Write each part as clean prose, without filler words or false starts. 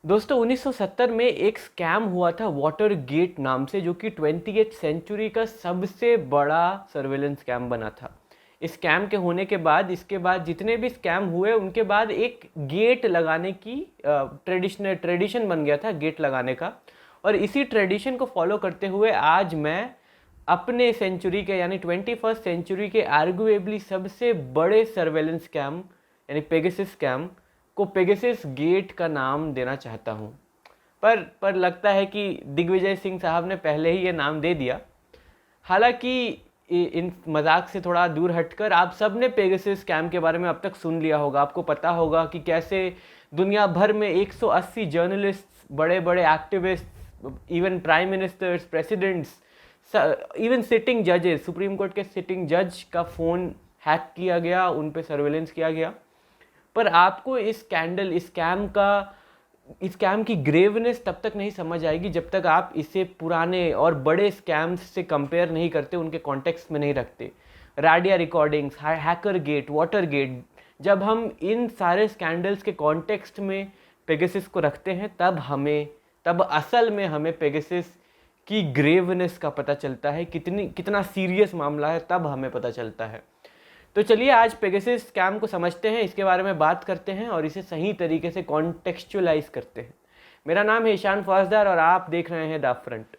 दोस्तों 1970 में एक स्कैम हुआ था वाटर गेट नाम से, जो कि 20th सेंचुरी का सबसे बड़ा सर्वेलेंस स्कैम बना था। इस स्कैम के होने के बाद, इसके बाद जितने भी स्कैम हुए उनके बाद एक गेट लगाने की ट्रेडिशन बन गया था गेट लगाने का। और इसी ट्रेडिशन को फॉलो करते हुए आज मैं अपने सेंचुरी के यानी 21st सेंचुरी के आर्गुएबली सबसे बड़े सर्वेलेंस स्कैम यानी पेगासस स्कैम को पेगासस गेट का नाम देना चाहता हूँ। पर लगता है कि दिग्विजय सिंह साहब ने पहले ही ये नाम दे दिया। हालांकि इन मजाक से थोड़ा दूर हटकर आप सब ने पेगासस स्कैम के बारे में अब तक सुन लिया होगा। आपको पता होगा कि कैसे दुनिया भर में 180 जर्नलिस्ट, बड़े बड़े activist, even prime ministers, presidents, even sitting जजेस, सुप्रीम कोर्ट के सिटिंग जज का फ़ोन हैक किया गया, उन पे सर्वेलेंस किया गया। पर आपको इस स्कैम की ग्रेवनेस तब तक नहीं समझ आएगी जब तक आप इसे पुराने और बड़े स्कैम्स से कंपेयर नहीं करते, उनके कॉन्टेक्स्ट में नहीं रखते। Radia recordings, hacker gate, water gate, जब हम इन सारे स्कैंडल्स के कॉन्टेक्स्ट में पेगासस को रखते हैं तब असल में हमें पेगासस की ग्रेवनेस का पता चलता है, कितना सीरियस मामला है, तब हमें पता चलता है। तो चलिए आज पेगासस स्कैम को समझते हैं, इसके बारे में बात करते हैं और इसे सही तरीके से कॉन्टेक्चुअलाइज करते हैं। मेरा नाम है ईशान फौजदार और आप देख रहे हैं द फ्रंट।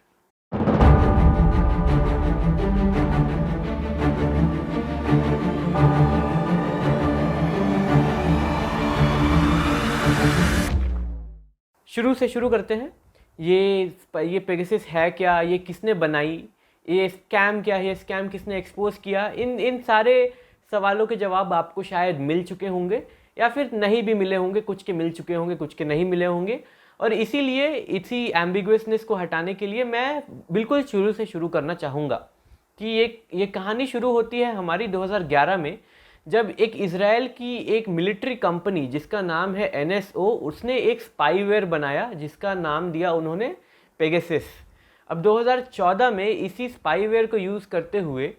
शुरू से शुरू करते हैं। ये पेगासस है क्या, ये किसने बनाई, ये स्कैम क्या है, ये स्कैम किसने एक्सपोज किया, इन सारे सवालों के जवाब आपको शायद मिल चुके होंगे या फिर नहीं भी मिले होंगे। कुछ के मिल चुके होंगे, कुछ के नहीं मिले होंगे। और इसीलिए इसी एम्बिगुअसनेस को हटाने के लिए मैं बिल्कुल शुरू से शुरू करना चाहूँगा कि ये कहानी शुरू होती है हमारी 2011 में, जब एक इजराइल की एक मिलिट्री कंपनी जिसका नाम है NSO, उसने एक स्पाईवेयर बनाया जिसका नाम दिया उन्होंने पेगासस। अब 2014 में इसी स्पाईवेयर को यूज़ करते हुए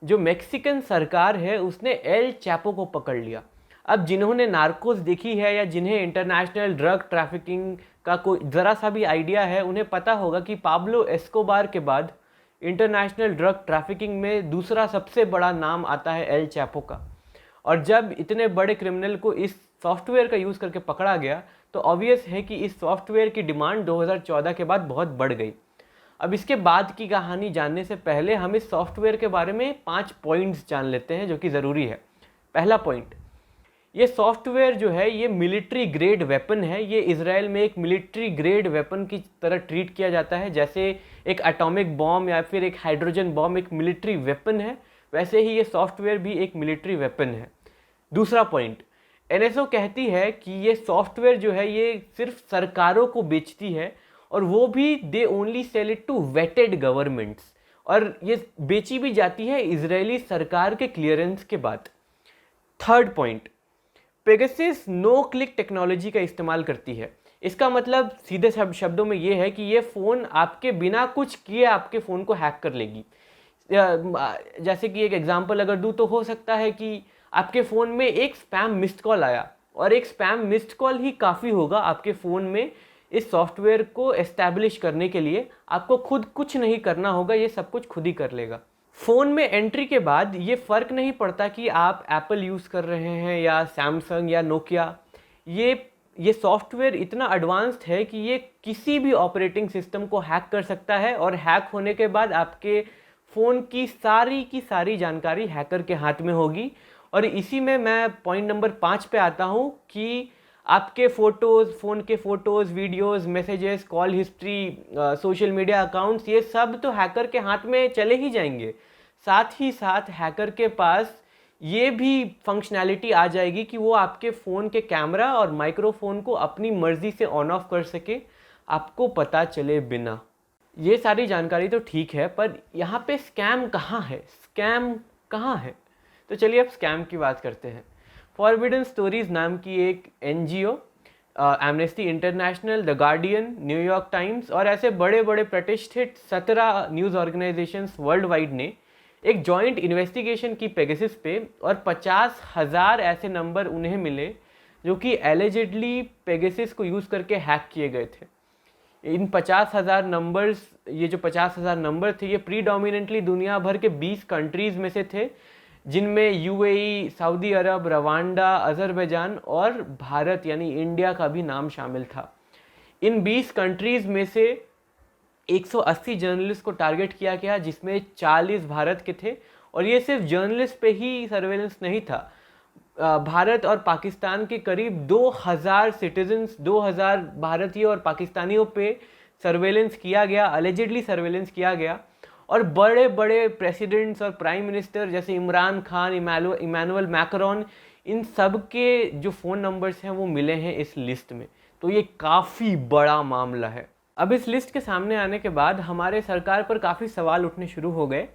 जो मेक्सिकन सरकार है उसने एल चैपो को पकड़ लिया। अब जिन्होंने नार्कोस देखी है या जिन्हें इंटरनेशनल ड्रग ट्रैफिकिंग का कोई ज़रा सा भी आइडिया है, उन्हें पता होगा कि पाब्लो एस्कोबार के बाद इंटरनेशनल ड्रग ट्रैफिकिंग में दूसरा सबसे बड़ा नाम आता है एल चैपो का। और जब इतने बड़े क्रिमिनल को इस सॉफ्टवेयर का यूज़ करके पकड़ा गया तो ऑब्वियस है कि इस सॉफ्टवेयर की डिमांड 2014 के बाद बहुत बढ़ गई। अब इसके बाद की कहानी जानने से पहले हम इस सॉफ्टवेयर के बारे में 5 पॉइंट्स जान लेते हैं जो कि ज़रूरी है। पहला पॉइंट, ये सॉफ्टवेयर जो है ये मिलिट्री ग्रेड वेपन है। ये इजराइल में एक मिलिट्री ग्रेड वेपन की तरह ट्रीट किया जाता है। जैसे एक एटॉमिक बॉम्ब या फिर एक हाइड्रोजन बॉम्ब एक मिलिट्री वेपन है, वैसे ही ये सॉफ्टवेयर भी एक मिलिट्री वेपन है। दूसरा पॉइंट, NSO कहती है कि ये सॉफ्टवेयर जो है ये सिर्फ सरकारों को बेचती है और वो भी they only sell it to vetted governments, और ये बेची भी जाती है इजरायली सरकार के क्लियरेंस के बाद। Third point, Pegasus no click technology का इस्तेमाल करती है। इसका मतलब सीधे शब्दों में ये है कि ये फ़ोन आपके बिना कुछ किए आपके फ़ोन को हैक कर लेगी। जैसे कि एक एग्जांपल अगर दूँ तो हो सकता है कि आपके फ़ोन में एक स्पैम मिस्ड कॉल आया, और एक स्पैम मिस्ड कॉल ही काफ़ी होगा आपके फ़ोन में इस सॉफ्टवेयर को एस्टैब्लिश करने के लिए। आपको खुद कुछ नहीं करना होगा, ये सब कुछ खुद ही कर लेगा। फ़ोन में एंट्री के बाद ये फ़र्क नहीं पड़ता कि आप एप्पल यूज़ कर रहे हैं या सैमसंग या नोकिया। ये सॉफ्टवेयर इतना एडवांस्ड है कि ये किसी भी ऑपरेटिंग सिस्टम को हैक कर सकता है, और हैक होने के बाद आपके फ़ोन की सारी जानकारी हैकर के हाथ में होगी। और इसी में मैं पॉइंट नंबर 5 पे आता हूँ कि आपके फ़ोटोज़, फ़ोन के photos, videos, messages, call history, social media accounts, ये सब तो हैकर के हाथ में चले ही जाएंगे। साथ ही साथ हैकर के पास ये भी फंक्शनैलिटी आ जाएगी कि वो आपके फ़ोन के कैमरा और माइक्रोफोन को अपनी मर्ज़ी से ऑन ऑफ कर सके, आपको पता चले बिना। ये सारी जानकारी तो ठीक है, पर यहाँ पे स्कैम कहाँ है? स्कैम कहाँ है? तो चलिए अब स्कैम की बात करते हैं। फॉरबिडन स्टोरीज नाम की एक NGO, amnesty international, the guardian, New York times और ऐसे बड़े बड़े प्रतिष्ठित 17 न्यूज़ ऑर्गेनाइजेशंस वर्ल्ड वाइड ने एक जॉइंट इन्वेस्टिगेशन की पेगासस पे, और 50,000 ऐसे नंबर उन्हें मिले जो कि एलिजिडली पेगासस को यूज़ करके हैक किए गए थे। इन 50,000 नंबर्स, ये जो 50,000 नंबर थे, ये प्रीडोमिनेंटली दुनिया भर के 20 कंट्रीज़ में से थे, जिनमें यूएई, सऊदी अरब, रवांडा, अजरबैजान और भारत यानी इंडिया का भी नाम शामिल था। इन 20 कंट्रीज़ में से 180 जर्नलिस्ट को टारगेट किया गया, जिसमें 40 भारत के थे। और ये सिर्फ जर्नलिस्ट पे ही सर्वेलेंस नहीं था, भारत और पाकिस्तान के करीब 2000 सिटीजन्स, 2000 भारतीय और पाकिस्तानियों पे सर्वेलेंस किया गया, अलेजिडली सर्वेलेंस किया गया। और बड़े बड़े प्रेसिडेंट्स और प्राइम मिनिस्टर जैसे इमरान खान, इमैनुअल मैक्रोन, इन सब के जो फ़ोन नंबर्स हैं वो मिले हैं इस लिस्ट में। तो ये काफ़ी बड़ा मामला है। अब इस लिस्ट के सामने आने के बाद हमारे सरकार पर काफ़ी सवाल उठने शुरू हो गए,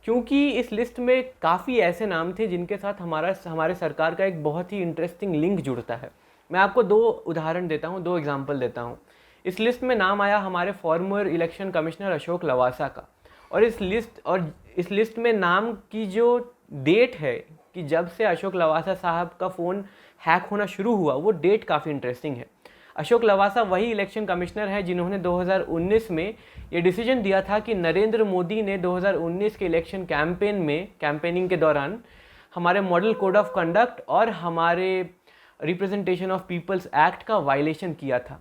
क्योंकि इस लिस्ट में काफ़ी ऐसे नाम थे जिनके साथ हमारे सरकार का एक बहुत ही इंटरेस्टिंग लिंक जुड़ता है। मैं आपको 2 उदाहरण देता हूँ, 2 एग्जाम्पल देता हूँ। इस लिस्ट में नाम आया हमारे farmer election commissioner Ashok Lavasa का। और इस लिस्ट में नाम की जो डेट है कि जब से अशोक लवासा साहब का फ़ोन हैक होना शुरू हुआ, वो डेट काफ़ी इंटरेस्टिंग है। अशोक लवासा वही इलेक्शन कमिश्नर है जिन्होंने 2019 में ये डिसीजन दिया था कि नरेंद्र मोदी ने 2019 के इलेक्शन कैंपेनिंग के दौरान हमारे मॉडल कोड ऑफ कंडक्ट और हमारे रिप्रेजेंटेशन ऑफ पीपल्स एक्ट का वायलेशन किया था।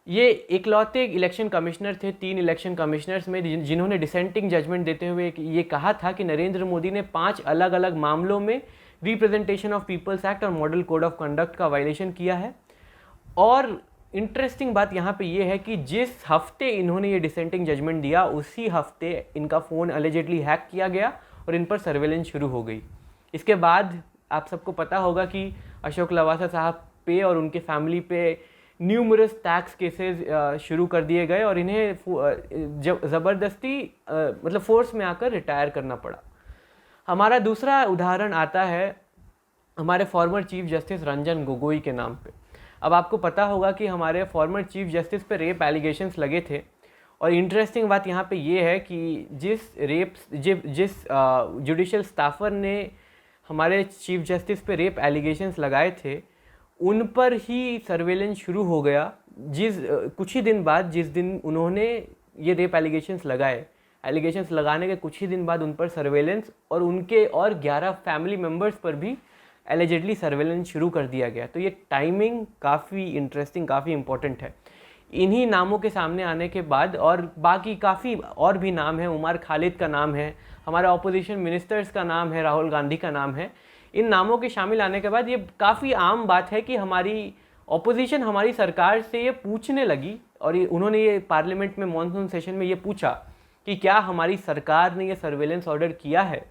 ये इकलौते इलेक्शन कमिश्नर थे 3 इलेक्शन कमिश्नर्स में जिन्होंने डिसेंटिंग जजमेंट देते हुए ये कहा था कि नरेंद्र मोदी ने 5 अलग अलग मामलों में रिप्रेजेंटेशन ऑफ पीपल्स एक्ट और मॉडल कोड ऑफ कंडक्ट का वायलेशन किया है। और इंटरेस्टिंग बात यहाँ पे ये है कि जिस हफ्ते इन्होंने ये डिसेंटिंग जजमेंट दिया, उसी हफ्ते इनका फ़ोन अलेजिडली हैक किया गया और इन पर सर्वेलेंस शुरू हो गई। इसके बाद आप सबको पता होगा कि अशोक लवासा साहब पे और उनके फैमिली पे न्यूमरस टैक्स केसेस शुरू कर दिए गए और इन्हें ज़बरदस्ती मतलब फोर्स में आकर रिटायर करना पड़ा। हमारा दूसरा उदाहरण आता है हमारे former chief justice Ranjan Gogoi के नाम पे। अब आपको पता होगा कि हमारे फॉर्मर चीफ जस्टिस पे रेप एलिगेशंस लगे थे। और इंटरेस्टिंग बात यहाँ पे ये है कि जिस जुडिशल स्टाफर ने हमारे चीफ जस्टिस पे रेप एलिगेशंस लगाए थे, उन पर ही सर्वेलेंस शुरू हो गया कुछ ही दिन बाद, जिस दिन उन्होंने ये रेप एलिगेशंस लगाने के कुछ ही दिन बाद उन पर सर्वेलेंस और उनके और 11 फैमिली मेम्बर्स पर भी एलिजिडली सर्वेलेंस शुरू कर दिया गया। तो ये टाइमिंग काफ़ी इंटरेस्टिंग, काफ़ी इंपॉर्टेंट है। इन्हीं नामों के सामने आने के बाद और बाकी काफ़ी और भी नाम हैं, उमर खालिद का नाम है, हमारे ऑपोजिशन मिनिस्टर्स का नाम है, राहुल गांधी का नाम है। इन नामों के शामिल आने के बाद ये काफ़ी आम बात है कि हमारी ऑपोजिशन हमारी सरकार से ये पूछने लगी और उन्होंने ये पार्लियामेंट में मॉनसून सेशन में ये पूछा कि क्या हमारी सरकार ने ये सर्वेलेंस ऑर्डर किया है,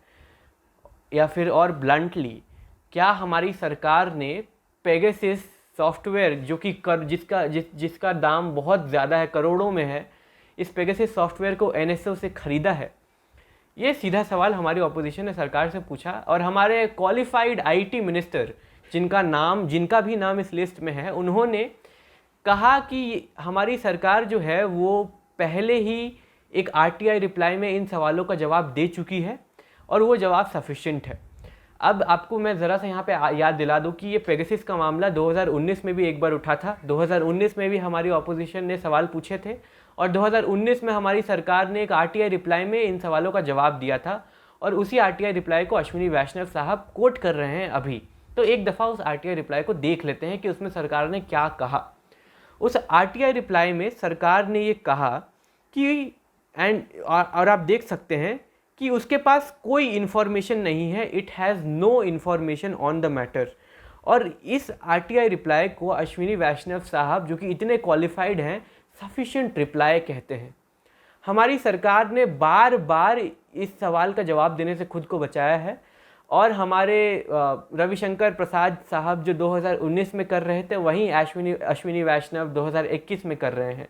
या फिर और ब्लंटली क्या हमारी सरकार ने पेगासस सॉफ्टवेयर जो कि जिसका दाम बहुत ज़्यादा है, करोड़ों में है, इस पेगासस सॉफ्टवेयर को एनएसओ से ख़रीदा है। ये सीधा सवाल हमारी ऑपोजिशन ने सरकार से पूछा और हमारे क्वालिफाइड आईटी मिनिस्टर जिनका भी नाम इस लिस्ट में है, उन्होंने कहा कि हमारी सरकार जो है वो पहले ही एक आरटीआई रिप्लाई में इन सवालों का जवाब दे चुकी है और वो जवाब सफिशिएंट है। अब आपको मैं ज़रा सा यहाँ पे याद दिला दूँ कि ये पेगासस का मामला 2019 में भी एक बार उठा था। 2019 में भी हमारी ऑपोजिशन ने सवाल पूछे थे और 2019 में हमारी सरकार ने एक आरटीआई रिप्लाई में इन सवालों का जवाब दिया था और उसी आरटीआई रिप्लाई को अश्विनी वैष्णव साहब कोट कर रहे हैं अभी। तो एक दफ़ा उस आरटीआई रिप्लाई को देख लेते हैं कि उसमें सरकार ने क्या कहा। उस आरटीआई रिप्लाई में सरकार ने ये कहा कि और आप देख सकते हैं कि उसके पास कोई इन्फॉर्मेशन नहीं है, it has no information on the matter. और इस आरटीआई रिप्लाई को अश्विनी वैष्णव साहब जो कि इतने क्वालिफाइड हैं, सफिशिएंट रिप्लाई कहते हैं। हमारी सरकार ने बार बार इस सवाल का जवाब देने से खुद को बचाया है और हमारे रविशंकर प्रसाद साहब जो 2019 में कर रहे थे, वहीं अश्विनी वैष्णव 2021 में कर रहे हैं।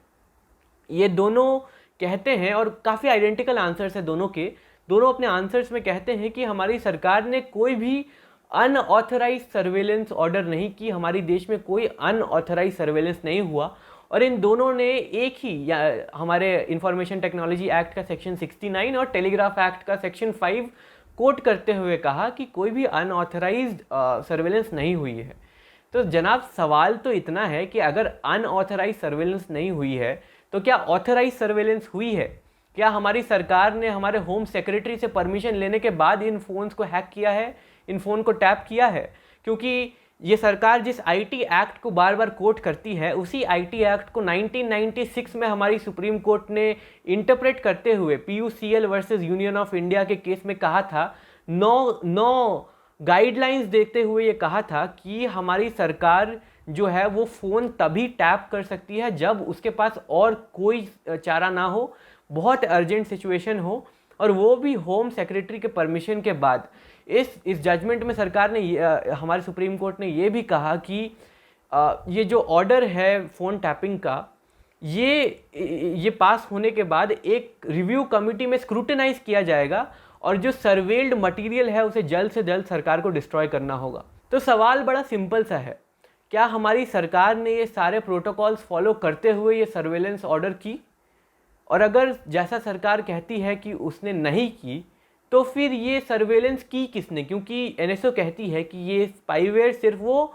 ये दोनों कहते हैं और काफ़ी आइडेंटिकल आंसर्स हैं दोनों अपने आंसर्स में कहते हैं कि हमारी सरकार ने कोई भी अनऑथराइज सर्वेलेंस ऑर्डर नहीं की, हमारी देश में कोई अनऑथराइज सर्वेलेंस नहीं हुआ। और इन दोनों ने एक ही हमारे इंफॉर्मेशन टेक्नोलॉजी एक्ट का सेक्शन 69 और टेलीग्राफ एक्ट का सेक्शन 5 कोट करते हुए कहा कि कोई भी अनऑथराइज्ड सर्वेलेंस नहीं हुई है। तो जनाब सवाल तो इतना है कि अगर अनऑथराइज सर्वेलेंस नहीं हुई है तो क्या ऑथराइज सर्वेलेंस हुई है? क्या हमारी सरकार ने हमारे होम सेक्रेटरी से परमिशन लेने के बाद इन फ़ोन्स को हैक किया है, इन फ़ोन को टैप किया है? क्योंकि ये सरकार जिस आईटी एक्ट को बार बार कोट करती है, उसी आईटी एक्ट को 1996 में हमारी सुप्रीम कोर्ट ने इंटरप्रेट करते हुए PUCL versus union of India के केस में कहा था, नौ गाइडलाइंस देते हुए ये कहा था कि हमारी सरकार जो है वो फ़ोन तभी टैप कर सकती है जब उसके पास और कोई चारा ना हो, बहुत अर्जेंट सिचुएशन हो, और वो भी होम सेक्रेटरी के परमिशन के बाद। इस जजमेंट में सरकार ने हमारे सुप्रीम कोर्ट ने ये भी कहा कि ये जो ऑर्डर है फ़ोन टैपिंग का, ये पास होने के बाद एक रिव्यू कमेटी में स्क्रूटिनाइज किया जाएगा और जो सर्वेल्ड मटेरियल है उसे जल्द से जल्द सरकार को डिस्ट्रॉय करना होगा। तो सवाल बड़ा सिंपल सा है, क्या हमारी सरकार ने ये सारे प्रोटोकॉल्स फॉलो करते हुए ये सर्वेलेंस ऑर्डर की? और अगर जैसा सरकार कहती है कि उसने नहीं की, तो फिर ये सर्वेलेंस की किसने? क्योंकि एनएसओ कहती है कि ये स्पाईवेयर सिर्फ वो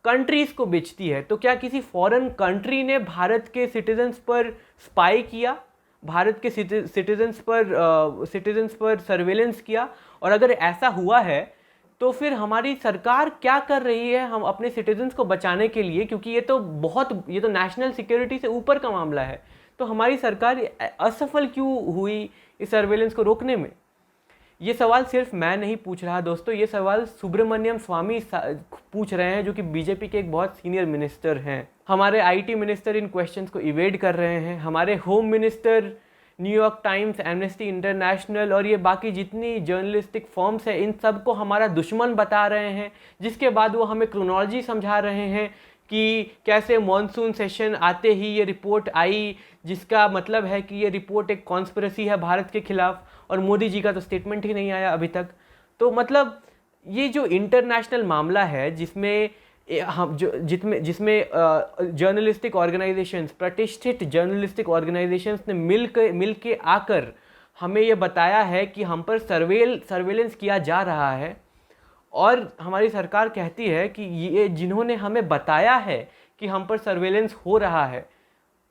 कंट्रीज़ को बेचती है, तो क्या किसी फॉरेन कंट्री ने भारत के सिटीजन्स पर स्पाई किया, भारत के सिटीजन्स पर सर्वेलेंस किया? और अगर ऐसा हुआ है तो फिर हमारी सरकार क्या कर रही है हम अपने सिटीजन्स को बचाने के लिए? क्योंकि ये तो नेशनल सिक्योरिटी से ऊपर का मामला है। तो हमारी सरकार असफल क्यों हुई इस सर्वेलेंस को रोकने में? ये सवाल सिर्फ मैं नहीं पूछ रहा दोस्तों, ये सवाल सुब्रमण्यम स्वामी पूछ रहे हैं, जो कि बीजेपी के एक बहुत सीनियर मिनिस्टर हैं। हमारे आईटी मिनिस्टर इन क्वेश्चंस को इवेड कर रहे हैं। हमारे home minister, New York times, amnesty international और ये बाकी जितनी जर्नलिस्टिक फॉर्म्स हैं, इन सब को हमारा दुश्मन बता रहे हैं, जिसके बाद वो हमें क्रोनोलॉजी समझा रहे हैं कि कैसे मॉनसून सेशन आते ही ये रिपोर्ट आई, जिसका मतलब है कि ये रिपोर्ट एक कॉन्स्पिरेसी है भारत के खिलाफ, और मोदी जी का तो स्टेटमेंट ही नहीं आया अभी तक। तो मतलब ये जो इंटरनेशनल मामला है जिसमें जिसमें जर्नलिस्टिक ऑर्गेनाइजेशंस, प्रतिष्ठित जर्नलिस्टिक ऑर्गेनाइजेशंस ने मिल के आकर हमें ये बताया है कि हम पर सर्वेलेंस किया जा रहा है, और हमारी सरकार कहती है कि ये जिन्होंने हमें बताया है कि हम पर सर्वेलेंस हो रहा है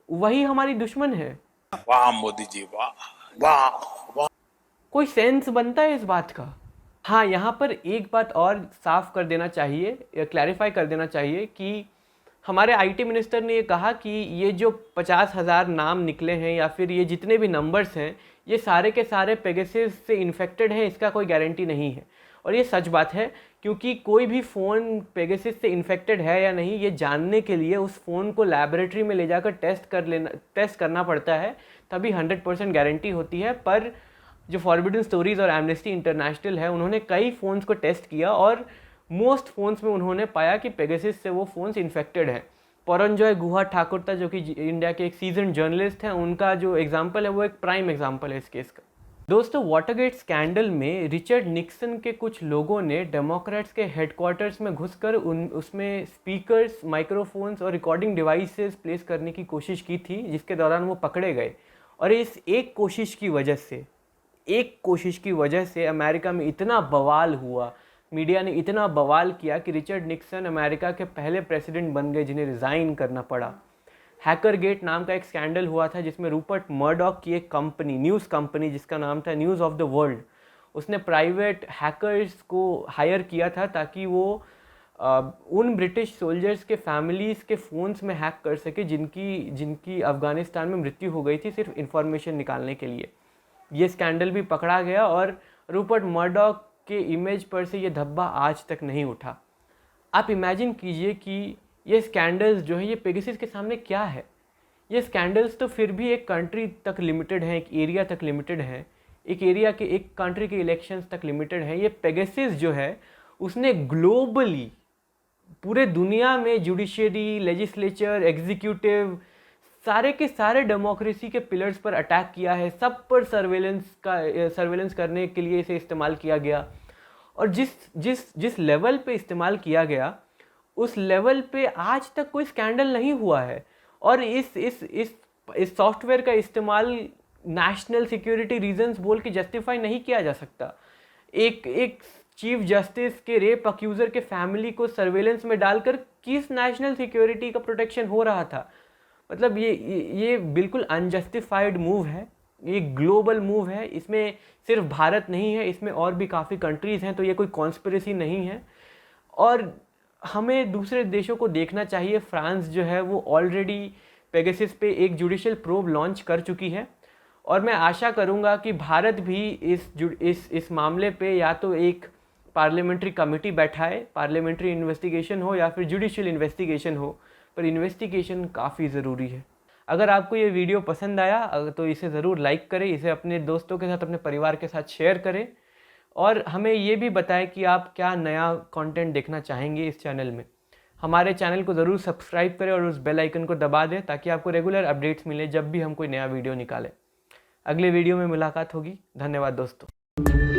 वही हमारी दुश्मन है। वाह मोदी जी, वाह वाह वाह। कोई सेंस बनता है इस बात का? हाँ, यहाँ पर एक बात और साफ कर देना चाहिए, क्लैरिफाई कर देना चाहिए कि हमारे आईटी मिनिस्टर ने ये कहा कि ये जो 50,000 नाम निकले हैं या फिर ये जितने भी नंबर्स हैं, ये सारे के सारे पेगासस से इन्फेक्टेड हैं, इसका कोई गारंटी नहीं है। और ये सच बात है, क्योंकि कोई भी फ़ोन पेगासस से इन्फेक्टेड है या नहीं, ये जानने के लिए उस फ़ोन को लैबोरेटरी में ले जाकर टेस्ट करना पड़ता है, तभी 100% गारंटी होती है। पर जो फॉरबिडन स्टोरीज़ और एमनेस्टी इंटरनेशनल है, उन्होंने कई फ़ोन्स को टेस्ट किया और मोस्ट फ़ोन्स में उन्होंने पाया कि पेगासस से वो फ़ोन्स इन्फेक्टेड हैं। परंजॉय गुहा ठाकुर जो कि इंडिया के एक सीजन जर्नलिस्ट हैं, उनका जो एग्जाम्पल है वो एक प्राइम एग्जाम्पल है इस केस का। दोस्तों, वाटरगेट स्कैंडल में रिचर्ड निक्सन के कुछ लोगों ने डेमोक्रेट्स के हेडक्वार्टर्स में घुसकर उसमें स्पीकर्स, माइक्रोफोन्स और रिकॉर्डिंग डिवाइसेस प्लेस करने की कोशिश की थी, जिसके दौरान वो पकड़े गए। और इस एक कोशिश की वजह से अमेरिका में इतना बवाल हुआ, मीडिया ने इतना बवाल किया कि रिचर्ड निक्सन अमेरिका के पहले प्रेसिडेंट बन गए जिन्हें रिज़ाइन करना पड़ा। हैकरगेट नाम का एक स्कैंडल हुआ था जिसमें रूपर्ट मर्डॉक की एक कंपनी, न्यूज़ कंपनी जिसका नाम था न्यूज़ ऑफ द वर्ल्ड, उसने प्राइवेट हैकर्स को हायर किया था ताकि वो उन ब्रिटिश सोल्जर्स के फैमिलीज़ के फ़ोन्स में हैक कर सके जिनकी अफ़गानिस्तान में मृत्यु हो गई थी, सिर्फ इंफॉर्मेशन निकालने के लिए। ये स्कैंडल भी पकड़ा गया और रूपर्ट मर्डॉक के इमेज पर से ये धब्बा आज तक नहीं उठा। आप इमेजिन कीजिए कि ये स्कैंडल्स जो है ये पेगासस के सामने क्या है। ये स्कैंडल्स तो फिर भी एक कंट्री तक लिमिटेड हैं, एक एरिया तक लिमिटेड हैं, एक कंट्री के इलेक्शंस तक लिमिटेड हैं। ये पेगासस जो है उसने ग्लोबली पूरे दुनिया में जुडिशरी, लेजिस्लेचर, एग्जीक्यूटिव, सारे के सारे डेमोक्रेसी के पिलर्स पर अटैक किया है। सब पर सर्वेलेंस करने के लिए इसे इस्तेमाल किया गया, और जिस लेवल पे इस्तेमाल किया गया उस लेवल पे आज तक कोई स्कैंडल नहीं हुआ है। और इस सॉफ्टवेयर का इस्तेमाल नेशनल सिक्योरिटी रीजंस बोल के जस्टिफाई नहीं किया जा सकता। एक चीफ जस्टिस के रेप अक्यूज़र के फैमिली को सर्वेलेंस में डालकर किस नेशनल सिक्योरिटी का प्रोटेक्शन हो रहा था? मतलब ये बिल्कुल अनजस्टिफाइड मूव है, ये ग्लोबल मूव है। इसमें सिर्फ भारत नहीं है, इसमें और भी काफ़ी कंट्रीज़ हैं, तो ये कोई कॉन्स्पिरेसी नहीं है। और हमें दूसरे देशों को देखना चाहिए। फ्रांस जो है वो ऑलरेडी पेगासस पे एक जुडिशियल प्रोब लॉन्च कर चुकी है, और मैं आशा करूंगा कि भारत भी इस मामले पे या तो एक पार्लियामेंट्री कमेटी बैठाए, पार्लियामेंट्री इन्वेस्टिगेशन हो या फिर जुडिशियल इन्वेस्टिगेशन हो, पर इन्वेस्टिगेशन काफ़ी ज़रूरी है। अगर आपको ये वीडियो पसंद आया तो इसे ज़रूर लाइक करें, इसे अपने दोस्तों के साथ, अपने परिवार के साथ शेयर करें, और हमें ये भी बताएं कि आप क्या नया कंटेंट देखना चाहेंगे इस चैनल में। हमारे चैनल को ज़रूर सब्सक्राइब करें और उस बेल आइकन को दबा दें ताकि आपको रेगुलर अपडेट्स मिले जब भी हम कोई नया वीडियो निकालें। अगले वीडियो में मुलाकात होगी। धन्यवाद दोस्तों।